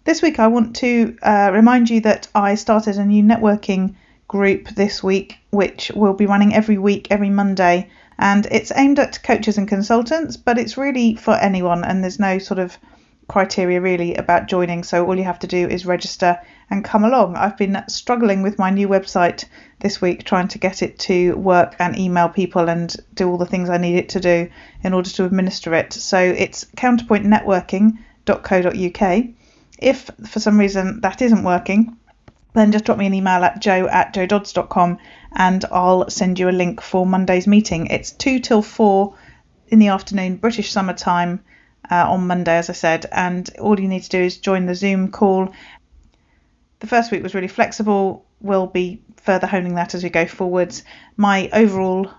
This week I want to remind you that I started a new networking group this week, which will be running every week, every Monday, and it's aimed at coaches and consultants, but it's really for anyone, and there's no sort of criteria really about joining, so all you have to do is register and come along. I've been struggling with my new website this week, trying to get it to work and email people and do all the things I need it to do in order to administer it. So it's counterpointnetworking.co.uk. If for some reason that isn't working, then just drop me an email at joe@joedodds.com and I'll send you a link for Monday's meeting. It's 2 till 4 in the afternoon, British summer time, on Monday, as I said, and all you need to do is join the Zoom call. The first week was really flexible. We'll be further honing that as we go forwards. My overall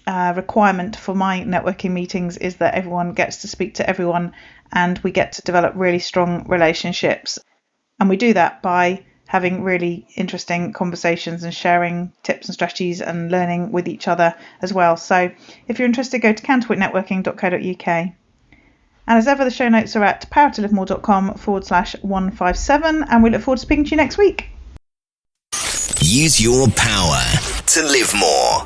requirement for my networking meetings is that everyone gets to speak to everyone and we get to develop really strong relationships. And we do that by having really interesting conversations and sharing tips and strategies and learning with each other as well. So if you're interested, go to counterpointnetworking.co.uk. And as ever, the show notes are at powertolivemore.com/157, and we look forward to speaking to you next week. Use your power to live more.